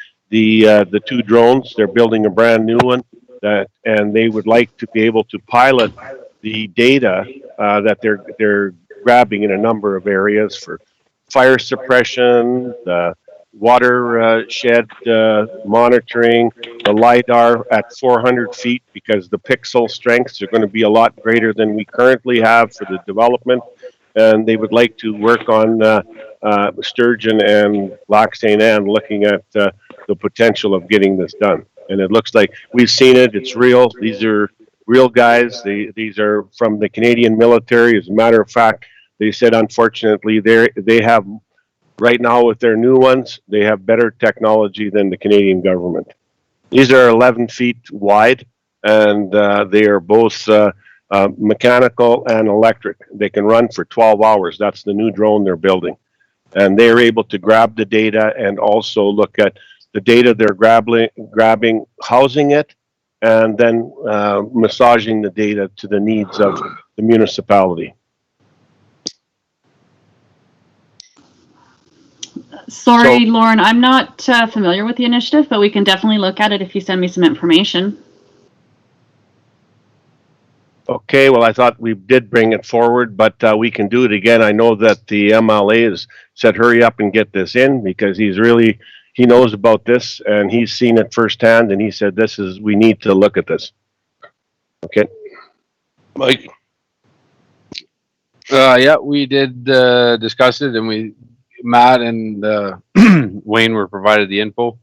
two drones. They're building a brand new one, and they would like to be able to pilot the data that they're grabbing in a number of areas for fire suppression, the watershed monitoring, the LiDAR at 400 feet, because the pixel strengths are going to be a lot greater than we currently have for the development. And they would like to work on Sturgeon and Lac St. Anne, looking at the potential of getting this done. And it looks like we've seen it. It's real. These are real guys. These are from the Canadian military. As a matter of fact, they said, unfortunately, they have, right now with their new ones, they have better technology than the Canadian government. These are 11 feet wide, and they are both mechanical and electric. They can run for 12 hours. That's the new drone they're building. And they're able to grab the data and also look at the data they're grabbing, housing it, and then massaging the data to the needs of the municipality. Sorry, Lauren, I'm not familiar with the initiative, but we can definitely look at it if you send me some information. Okay, well, I thought we did bring it forward, but we can do it again. I know that the MLA has said, hurry up and get this in, because he knows about this and he's seen it firsthand, and he said, we need to look at this. Okay. Mike? Yeah, we did discuss it, and Matt and Wayne were provided the info,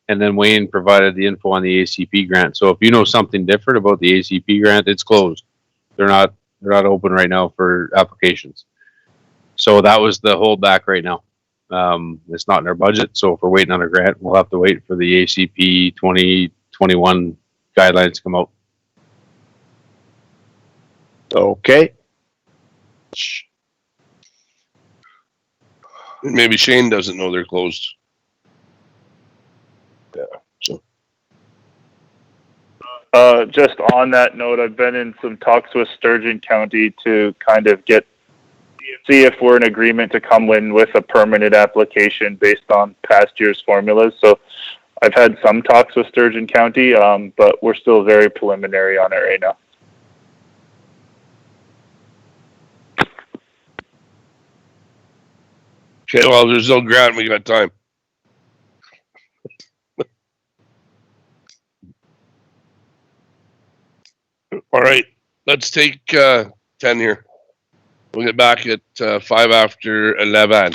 and then Wayne provided the info on the ACP grant. So if you know something different about the ACP grant, it's closed. They're not open right now for applications. So that was the holdback right now. It's not in our budget, so if we're waiting on a grant, we'll have to wait for the ACP 2021 guidelines to come out. Okay. Maybe Shane doesn't know they're closed. Yeah. So. Just on that note, I've been in some talks with Sturgeon County to kind of see if we're in agreement to come in with a permanent application based on past year's formulas. So I've had some talks with Sturgeon County, but we're still very preliminary on it right now. Okay, well, there's no grant, we got time. All right, let's take 10 here. We'll get back at 5 after 11.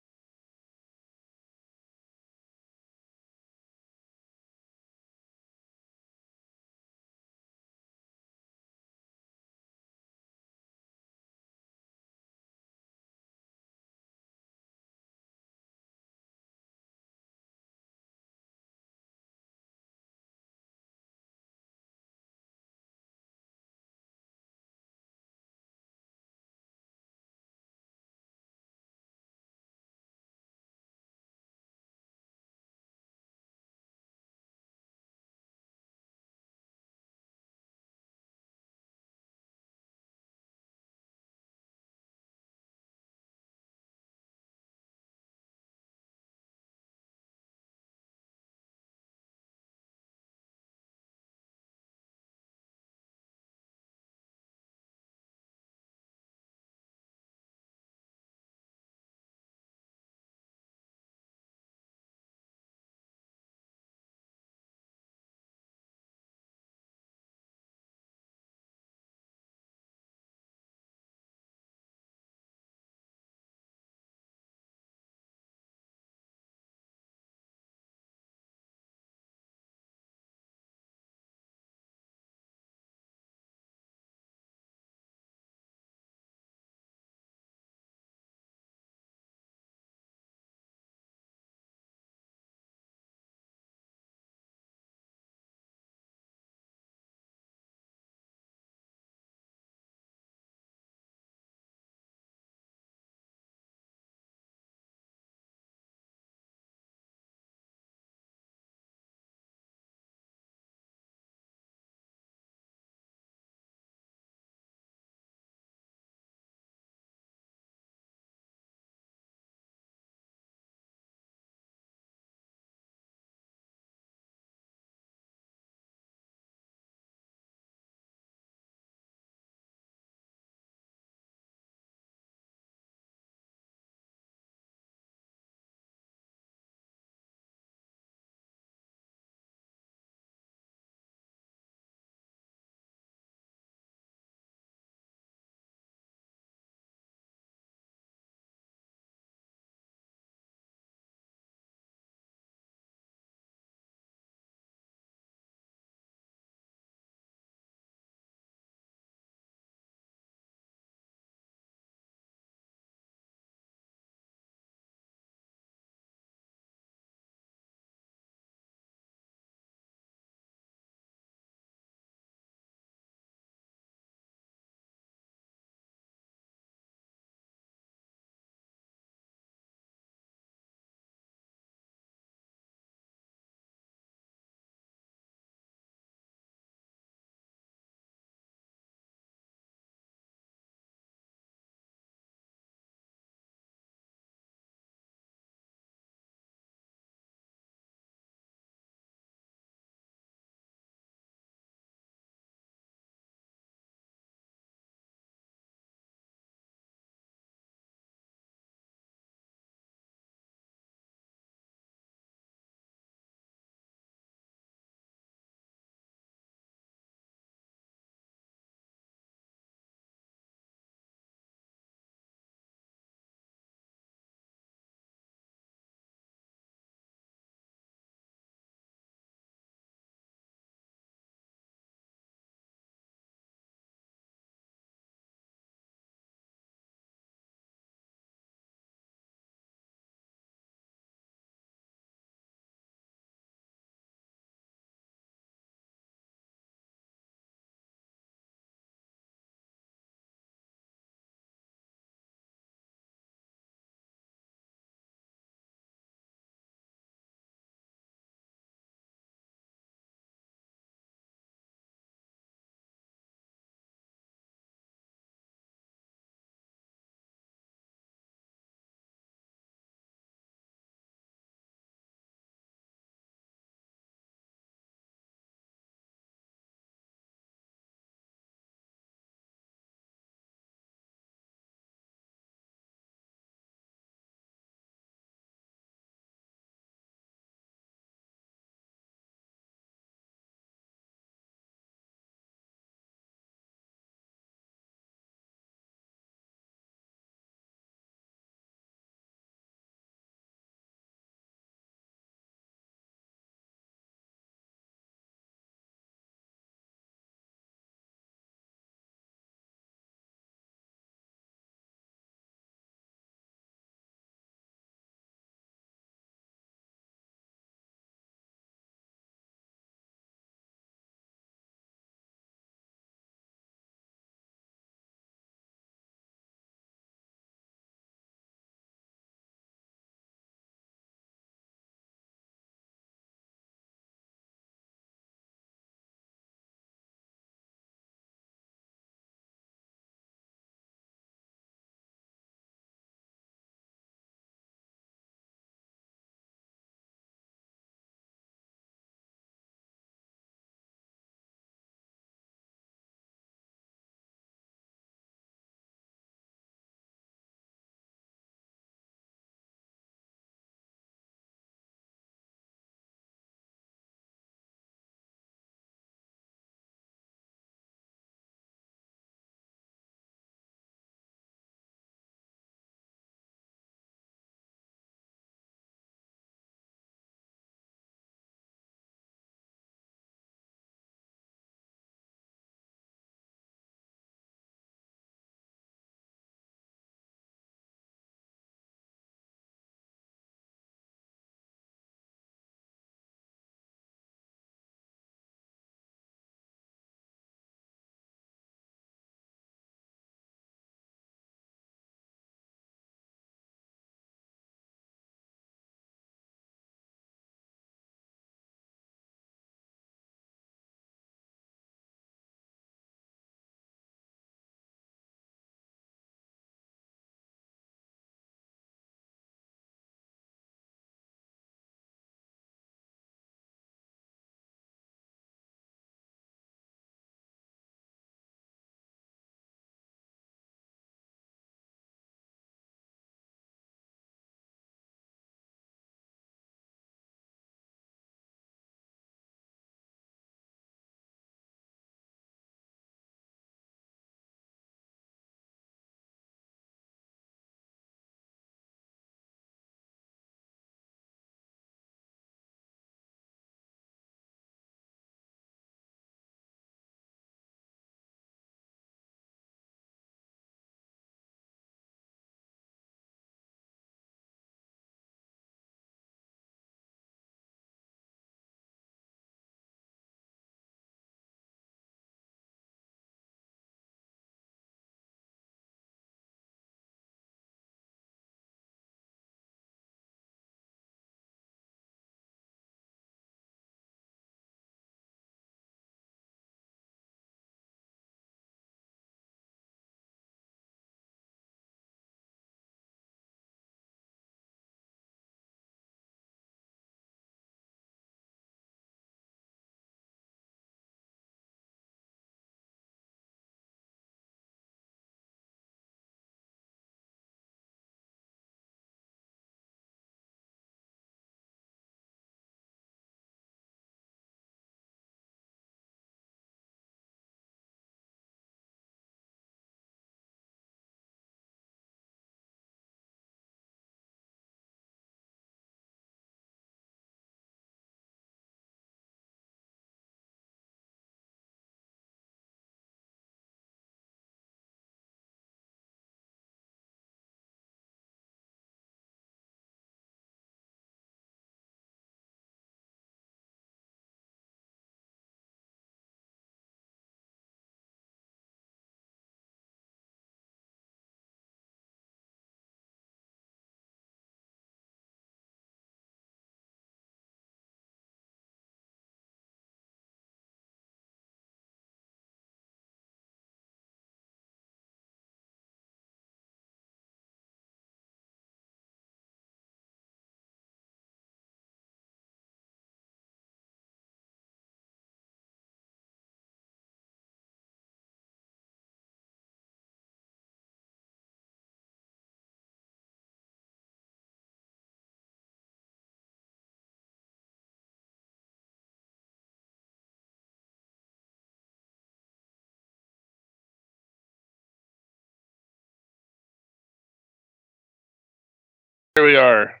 Here we are.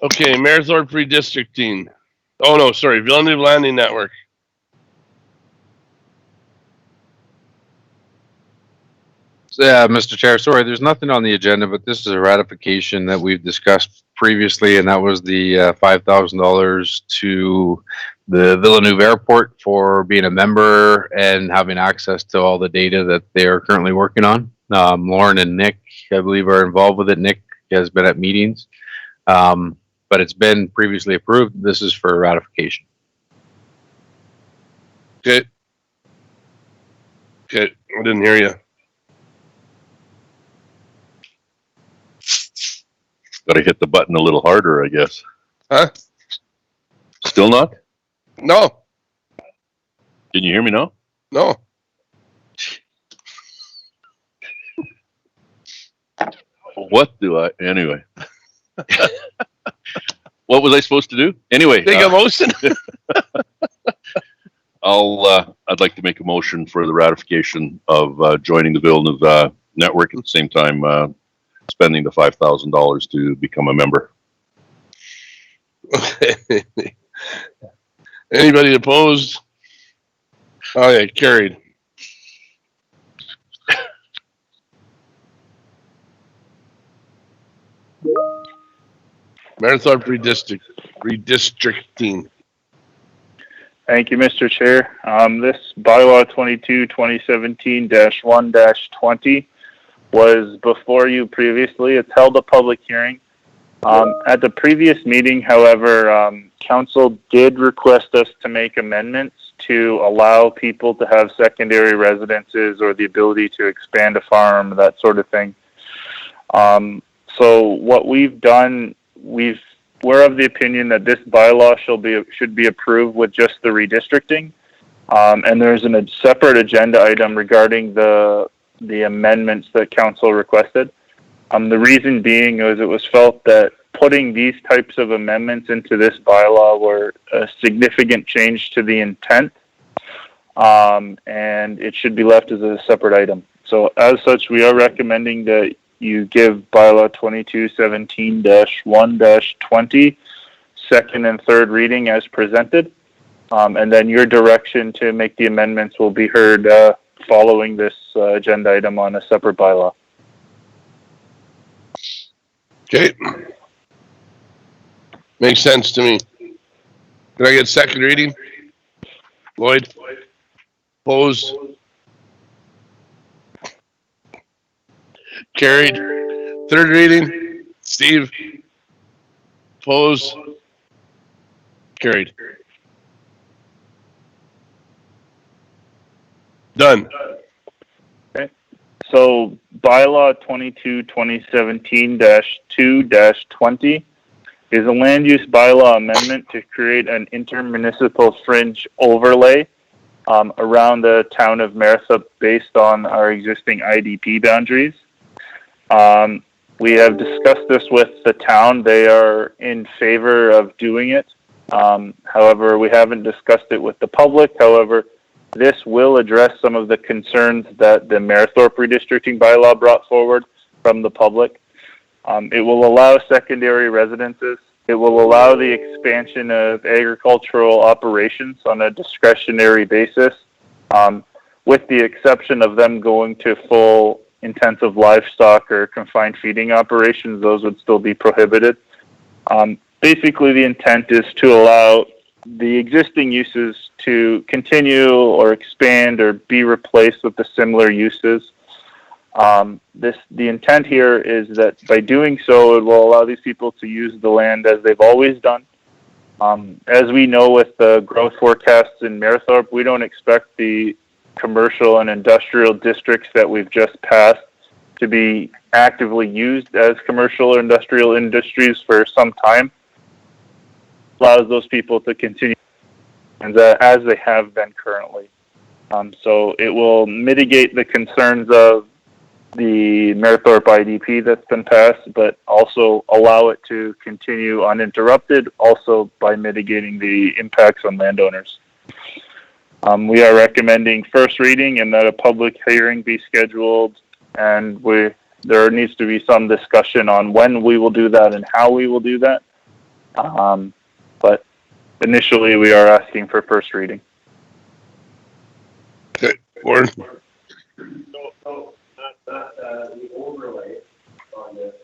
Okay, Mayorthorpe redistricting. Oh no, sorry, Villeneuve Landing Network. Yeah, Mr. Chair, sorry, there's nothing on the agenda, but this is a ratification that we've discussed previously, and that was the $5,000 to the Villeneuve Airport for being a member and having access to all the data that they are currently working on. Lauren and Nick, I believe, are involved with it. Nick has been at meetings, but it's been previously approved. This is for ratification. Okay. Okay, I didn't hear you. Gotta hit the button a little harder, I guess. Huh? Still not? No, Can you hear me now? no. What do I, anyway. What was I supposed to do? Anyway. Take a motion. I'd like to make a motion for the ratification of joining the Villeneuve network at the same time spending the $5,000 to become a member. Okay. Anybody opposed? Okay, carried. Mayorthorpe redistricting. Thank you, Mr. Chair. This bylaw 22-2017-1-20 was before you previously. It's held a public hearing. At the previous meeting, however, council did request us to make amendments to allow people to have secondary residences or the ability to expand a farm, that sort of thing. So what we've done, we're of the opinion that this bylaw should be approved with just the redistricting. And there's a separate agenda item regarding the amendments that council requested. The reason being is it was felt that putting these types of amendments into this bylaw were a significant change to the intent, and it should be left as a separate item. So as such, we are recommending that you give bylaw 22-17-1-20 second and third reading as presented, and then your direction to make the amendments will be heard following this agenda item on a separate bylaw. Okay. Makes sense to me. Can I get second reading? Lloyd? Opposed? Carried. Third reading? Steve? Opposed? Carried. Done. Okay. So bylaw 22-2017-2-20 is a land use bylaw amendment to create an intermunicipal fringe overlay around the town of Mayorthorpe based on our existing IDP boundaries. We have discussed this with the town. They are in favor of doing it. However, we haven't discussed it with the public. However, this will address some of the concerns that the Mayorthorpe redistricting bylaw brought forward from the public. It will allow secondary residences. It will allow the expansion of agricultural operations on a discretionary basis, with the exception of them going to full intensive livestock or confined feeding operations. Those would still be prohibited. Basically, the intent is to allow the existing uses to continue or expand or be replaced with the similar uses. The intent here is that by doing so, it will allow these people to use the land as they've always done. As we know with the growth forecasts in Mayorthorpe, we don't expect the commercial and industrial districts that we've just passed to be actively used as commercial or industrial industries for some time. Allows those people to continue as they have been currently. So it will mitigate the concerns of the Mayorthorpe IDP that's been passed, but also allow it to continue uninterrupted, also by mitigating the impacts on landowners. We are recommending first reading and that a public hearing be scheduled, and there needs to be some discussion on when we will do that and how we will do that. But initially, we are asking for first reading. Okay, Warren? So, the overlay on this,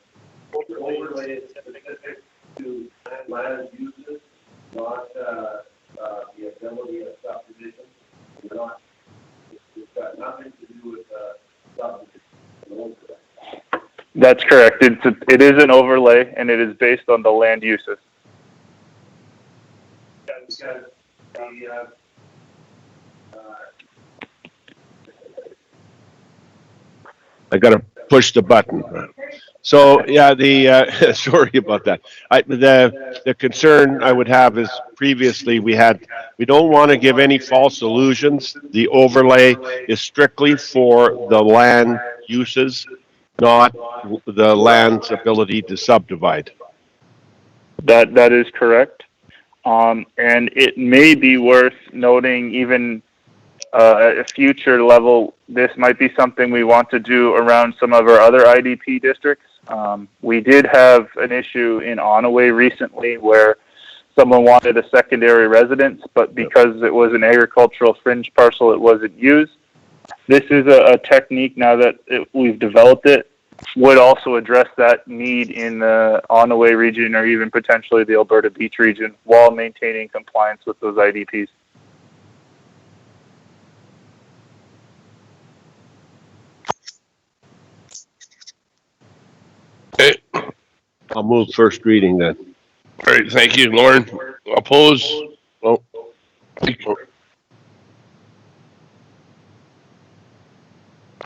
the overlay is specific to land uses, not, the ability of subdivision. It's got nothing to do with, subdivision. That's correct. It is an overlay, and it is based on the land uses. Because the, I gotta push the button. So, yeah, the, sorry about that. The concern I would have is previously we don't want to give any false illusions. The overlay is strictly for the land uses, not the land's ability to subdivide. That is correct. And it may be worth noting even at a future level, this might be something we want to do around some of our other IDP districts. We did have an issue in Onaway recently where someone wanted a secondary residence, but because it was an agricultural fringe parcel, it wasn't used. This is a technique now that we've developed it, would also address that need in the Onaway region or even potentially the Alberta Beach region while maintaining compliance with those IDPs. Okay, I'll move first reading then. all right, thank you. Lauren, oppose? Oh.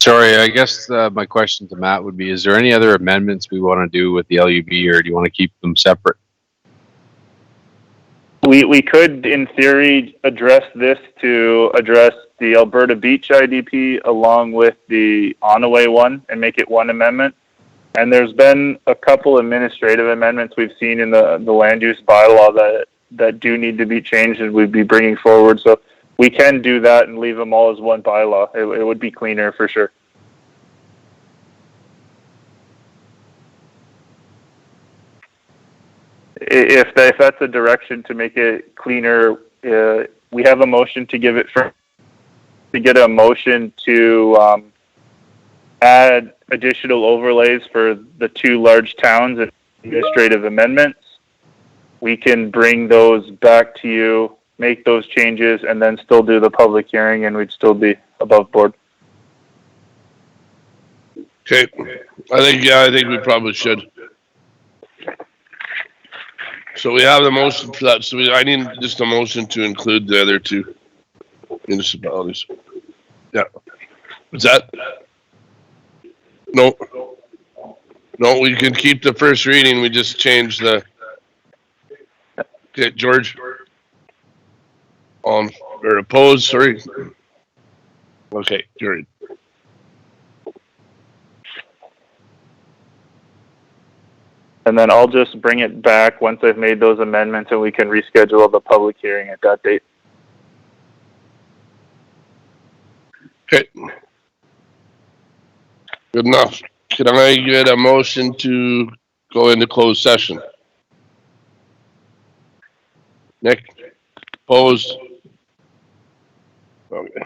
Sorry, I guess my question to Matt would be, is there any other amendments we want to do with the LUB, or do you want to keep them separate? We could, in theory, address this to address the Alberta Beach IDP along with the Onaway one and make it one amendment. And there's been a couple administrative amendments we've seen in the land use bylaw that do need to be changed and we'd be bringing forward. So we can do that and leave them all as one bylaw. It would be cleaner for sure. If that's a direction to make it cleaner, we have a motion to give it to get a motion to add additional overlays for the two large towns and administrative amendments. We can bring those back to you, make those changes, and then still do the public hearing, and we'd still be above board. Okay, I think we probably should. So we have the motion for that, so I need just a motion to include the other two municipalities. Yeah. Is that? No. No, we can keep the first reading, we just change the. Okay, George? Or opposed, sorry. Okay, George. And then I'll just bring it back once I've made those amendments and we can reschedule the public hearing at that date. Okay. Good enough. Can I get a motion to go into closed session? Nick? Opposed? Okay.